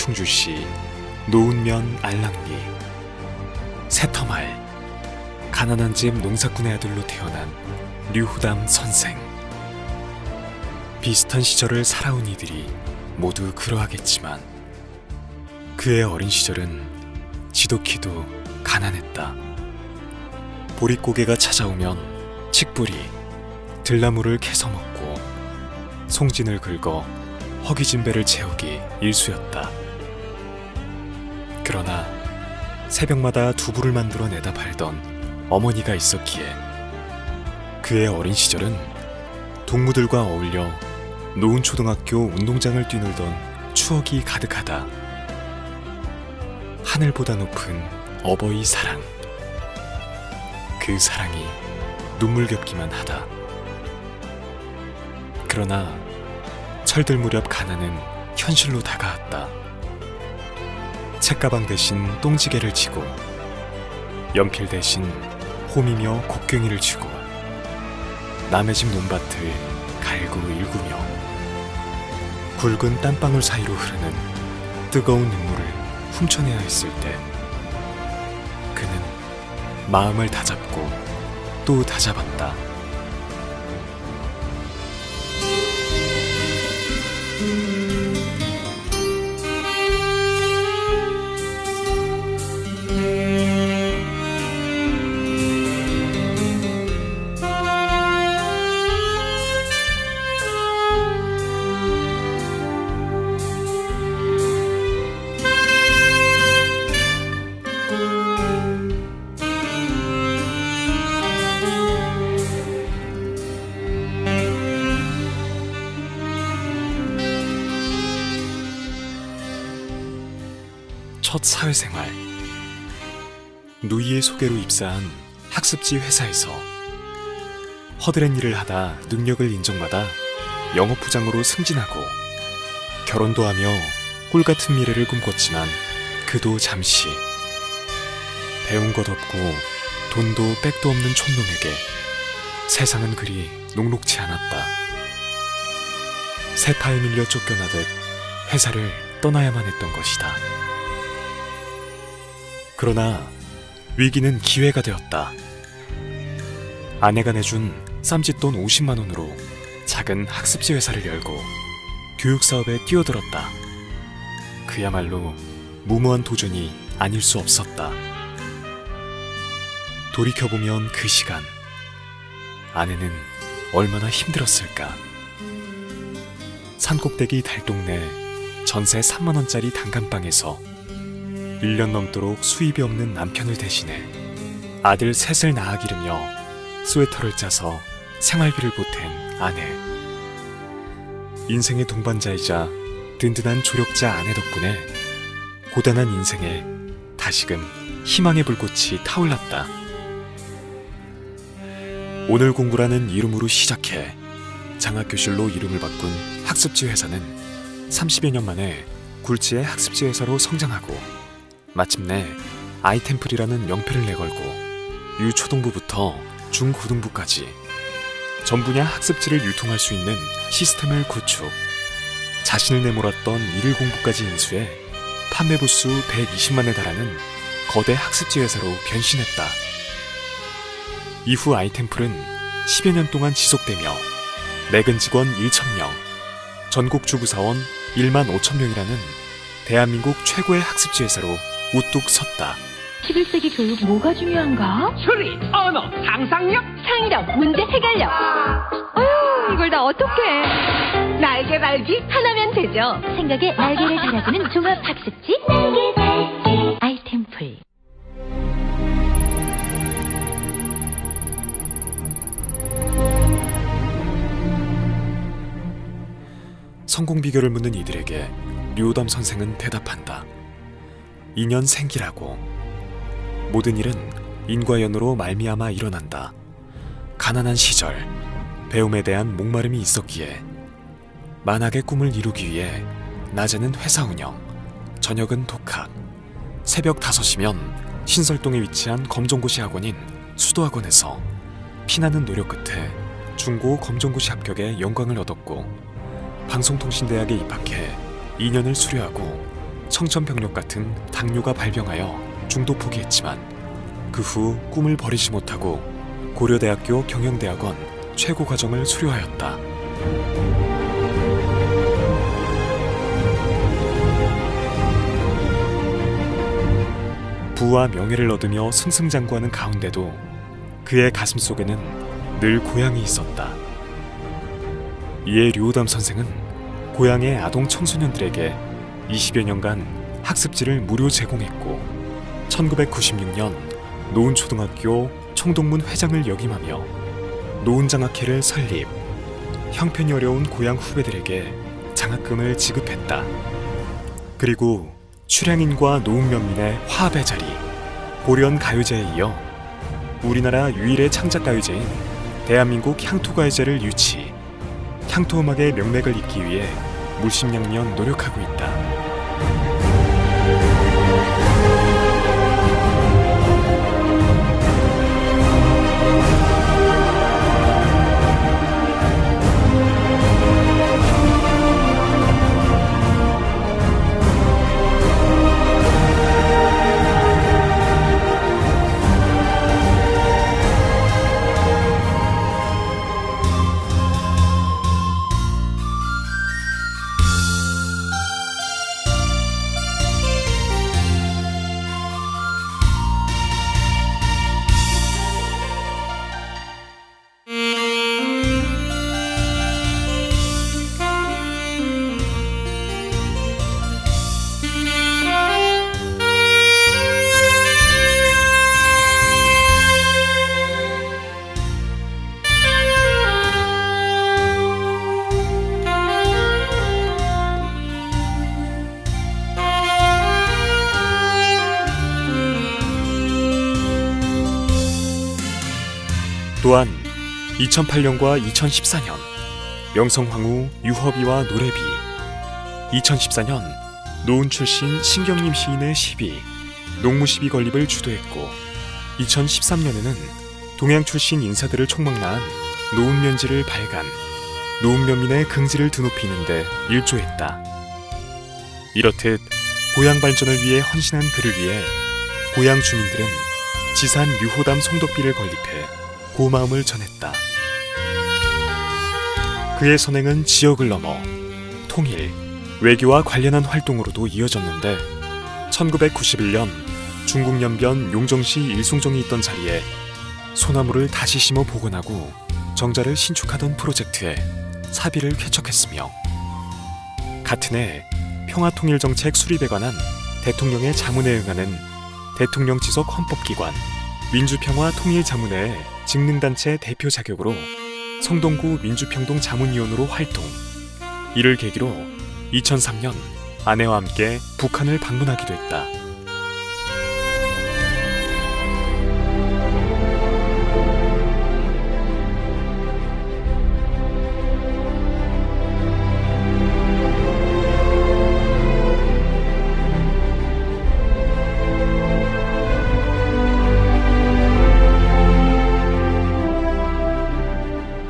충주시 노은면 알랑리 새터말 가난한 집 농사꾼의 아들로 태어난 류후담 선생. 비슷한 시절을 살아온 이들이 모두 그러하겠지만 그의 어린 시절은 지독히도 가난했다. 보릿고개가 찾아오면 칡뿌리, 들나무를 캐서 먹고 송진을 긁어 허기진 배를 채우기 일쑤였다. 그러나 새벽마다 두부를 만들어 내다 팔던 어머니가 있었기에 그의 어린 시절은 동무들과 어울려 노은초등학교 운동장을 뛰놀던 추억이 가득하다. 하늘보다 높은 어버이 사랑. 그 사랑이 눈물겹기만 하다. 그러나 철들 무렵 가난은 현실로 다가왔다. 책가방 대신 똥지개를 지고 연필 대신 홈이며 곡괭이를 쥐고 남의 집 논밭을 갈고 일구며 굵은 땀방울 사이로 흐르는 뜨거운 눈물을 훔쳐내야 했을 때 그는 마음을 다잡고 또 다잡았다. 첫 사회생활. 누이의 소개로 입사한 학습지 회사에서 허드렛 일을 하다 능력을 인정받아 영업부장으로 승진하고 결혼도 하며 꿀같은 미래를 꿈꿨지만 그도 잠시. 배운 것 없고 돈도 백도 없는 촌놈에게 세상은 그리 녹록지 않았다. 세파에 밀려 쫓겨나듯 회사를 떠나야만 했던 것이다. 그러나 위기는 기회가 되었다. 아내가 내준 쌈짓돈 50만 원으로 작은 학습지 회사를 열고 교육사업에 뛰어들었다. 그야말로 무모한 도전이 아닐 수 없었다. 돌이켜보면 그 시간, 아내는 얼마나 힘들었을까. 산꼭대기 달동네 전세 3만 원짜리 단칸방에서 1년 넘도록 수입이 없는 남편을 대신해 아들 셋을 낳아 기르며 스웨터를 짜서 생활비를 보탠 아내. 인생의 동반자이자 든든한 조력자 아내 덕분에 고단한 인생에 다시금 희망의 불꽃이 타올랐다. 오늘 공부라는 이름으로 시작해 장학교실로 이름을 바꾼 학습지 회사는 30여 년 만에 굴지의 학습지 회사로 성장하고 마침내 아이템플이라는 명패를 내걸고 유초등부부터 중고등부까지 전 분야 학습지를 유통할 수 있는 시스템을 구축, 자신을 내몰았던 일일 공부까지 인수해 판매 부수 120만에 달하는 거대 학습지 회사로 변신했다. 이후 아이템플은 10여 년 동안 지속되며 내근 직원 1,000명, 전국 주부사원 1만 5천 명이라는 대한민국 최고의 학습지 회사로 우뚝 섰다. 11세기 교육 뭐가 중요한가? 추리, 언어, 상상력, 창의력, 문제 해결력. 어휴, 이걸 다 어떡해. 날개 달기 하나면 되죠. 생각에 날개를 달아주는 종합학습지 아이템플. 성공 비결을 묻는 이들에게 류후담 선생은 대답한다. 인연 생기라고. 모든 일은 인과연으로 말미암아 일어난다. 가난한 시절 배움에 대한 목마름이 있었기에 만학의 꿈을 이루기 위해 낮에는 회사 운영, 저녁은 독학, 새벽 5시면 신설동에 위치한 검정고시 학원인 수도학원에서 피나는 노력 끝에 중고 검정고시 합격에 영광을 얻었고 방송통신대학에 입학해 2년을 수료하고 청천벽력 같은 당뇨가 발병하여 중도 포기했지만 그 후 꿈을 버리지 못하고 고려대학교 경영대학원 최고과정을 수료하였다. 부와 명예를 얻으며 승승장구하는 가운데도 그의 가슴속에는 늘 고향이 있었다. 이에 류오담 선생은 고향의 아동 청소년들에게 20여 년간 학습지를 무료 제공했고 1996년 노은초등학교 총동문 회장을 역임하며 노은장학회를 설립, 형편이 어려운 고향 후배들에게 장학금을 지급했다. 그리고 출향인과 노은면민의 화합의 자리, 고려원 가요제에 이어 우리나라 유일의 창작가요제인 대한민국 향토가요제를 유치, 향토음악의 명맥을 잇기 위해 물심양면 노력하고 있다. 또한 2008년과 2014년 명성황후 유허비와 노래비, 2014년 노은 출신 신경림 시인의 시비, 농무시비 건립을 주도했고 2013년에는 동양 출신 인사들을 총망라한 노은면지를 발간, 노은면민의 긍지를 드높이는 데 일조했다. 이렇듯 고향 발전을 위해 헌신한 그를 위해 고향 주민들은 지산 유호담 송덕비를 건립해 고마움을 전했다. 그의 선행은 지역을 넘어 통일, 외교와 관련한 활동으로도 이어졌는데 1991년 중국 연변 용정시 일송정이 있던 자리에 소나무를 다시 심어 복원하고 정자를 신축하던 프로젝트에 사비를 쾌척했으며 같은 해 평화통일정책 수립에 관한 대통령의 자문에 응하는 대통령지속 헌법기관 민주평화통일자문회의 직능단체 대표 자격으로 성동구 민주평동 자문위원으로 활동. 이를 계기로 2003년 아내와 함께 북한을 방문하기도 했다.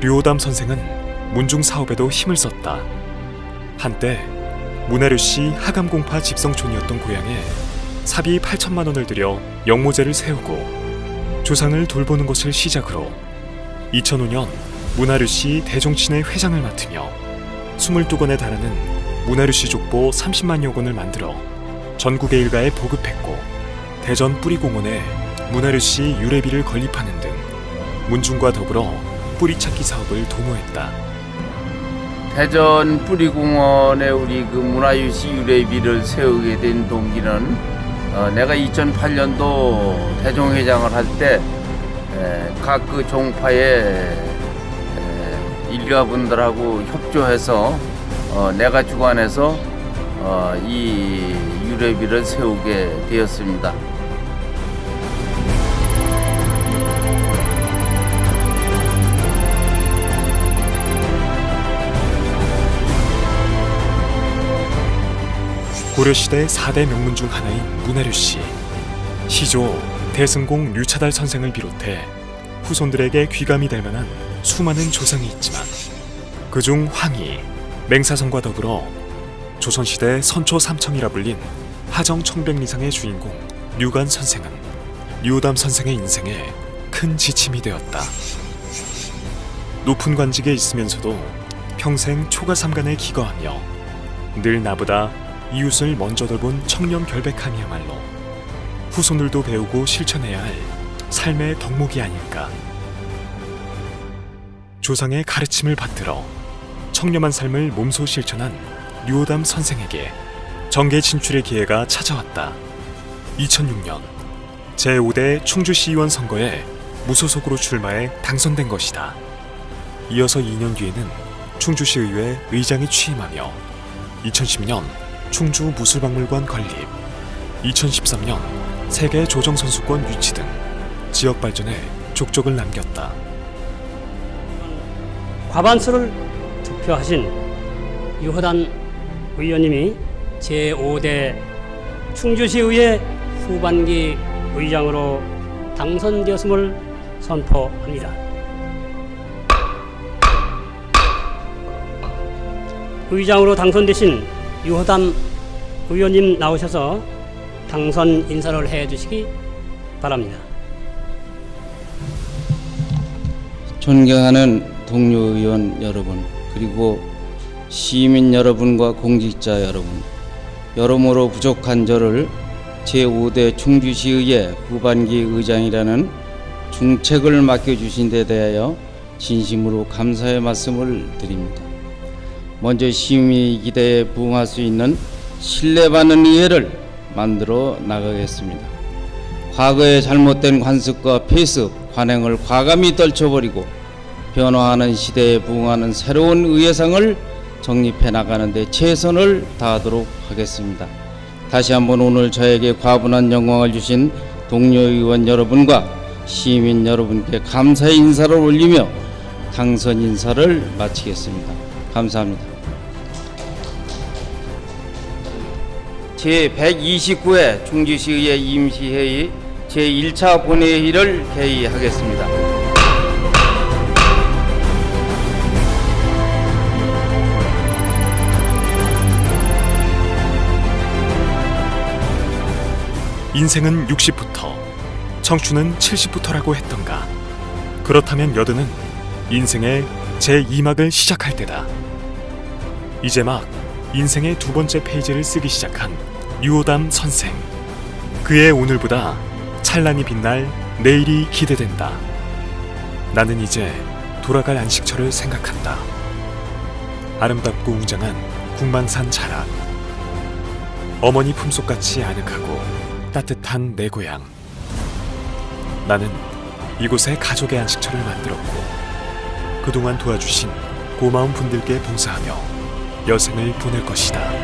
류오담 선생은 문중 사업에도 힘을 썼다. 한때 문하류씨 하감공파 집성촌이었던 고향에 사비 8천만 원을 들여 영모제를 세우고 조상을 돌보는 것을 시작으로 2005년 문하류씨 대종친의 회장을 맡으며 22권에 달하는 문하류씨 족보 30만여 권을 만들어 전국의 일가에 보급했고 대전 뿌리공원에 문하류씨 유래비를 건립하는 등 문중과 더불어 뿌리찾기 사업을 도모했다. 대전 뿌리공원에 우리 그 문화유씨 유래비를 세우게 된 동기는 내가 2008년도 대종회장을 할 때 각 그 종파의 일가분들하고 협조해서 내가 주관해서 이 유래비를 세우게 되었습니다. 고려시대 4대 명문 중 하나인 문하류씨, 시조 대승공 류차달 선생을 비롯해 후손들에게 귀감이 될 만한 수많은 조상이 있지만 그중 황희, 맹사성과 더불어 조선시대 선초 삼청이라 불린 하정 청백리상의 주인공 류관 선생은 류오담 선생의 인생에 큰 지침이 되었다. 높은 관직에 있으면서도 평생 초가삼간을 기거하며 늘 나보다 이웃을 먼저 돌본 청렴 결백함이야말로 후손들도 배우고 실천해야 할 삶의 덕목이 아닐까. 조상의 가르침을 받들어 청렴한 삶을 몸소 실천한 류오담 선생에게 정계 진출의 기회가 찾아왔다. 2006년 제5대 충주시의원 선거에 무소속으로 출마해 당선된 것이다. 이어서 2년 뒤에는 충주시의회 의장이 취임하며 2010년 충주 무술박물관 건립, 2013년 세계 조정선수권 유치 등 지역 발전에 족적을 남겼다. 과반수를 득표하신 유호단 의원님이 제5대 충주시의회 후반기 의장으로 당선되었음을 선포합니다. 의장으로 당선되신 유호담 의원님 나오셔서 당선 인사를 해주시기 바랍니다. 존경하는 동료 의원 여러분, 그리고 시민 여러분과 공직자 여러분, 여러모로 부족한 저를 제5대 충주시의회 후반기 의장이라는 중책을 맡겨주신 데 대하여 진심으로 감사의 말씀을 드립니다. 먼저 시민의 기대에 부응할 수 있는 신뢰받는 의회를 만들어 나가겠습니다. 과거의 잘못된 관습과 폐습, 관행을 과감히 떨쳐버리고 변화하는 시대에 부응하는 새로운 의회상을 정립해 나가는 데 최선을 다하도록 하겠습니다. 다시 한번 오늘 저에게 과분한 영광을 주신 동료 의원 여러분과 시민 여러분께 감사의 인사를 올리며 당선 인사를 마치겠습니다. 감사합니다. 제129회 충주시의회 임시회의 제1차 본회의를 개의하겠습니다. 인생은 60부터, 청춘은 70부터라고 했던가. 그렇다면 여드는 인생의 제2막을 시작할 때다. 이제 막 인생의 두 번째 페이지를 쓰기 시작한 류오담 선생. 그의 오늘보다 찬란히 빛날 내일이 기대된다. 나는 이제 돌아갈 안식처를 생각한다. 아름답고 웅장한 국만산 자락, 어머니 품속같이 아늑하고 따뜻한 내 고향. 나는 이곳에 가족의 안식처를 만들었고 그동안 도와주신 고마운 분들께 봉사하며 여생을 보낼 것이다.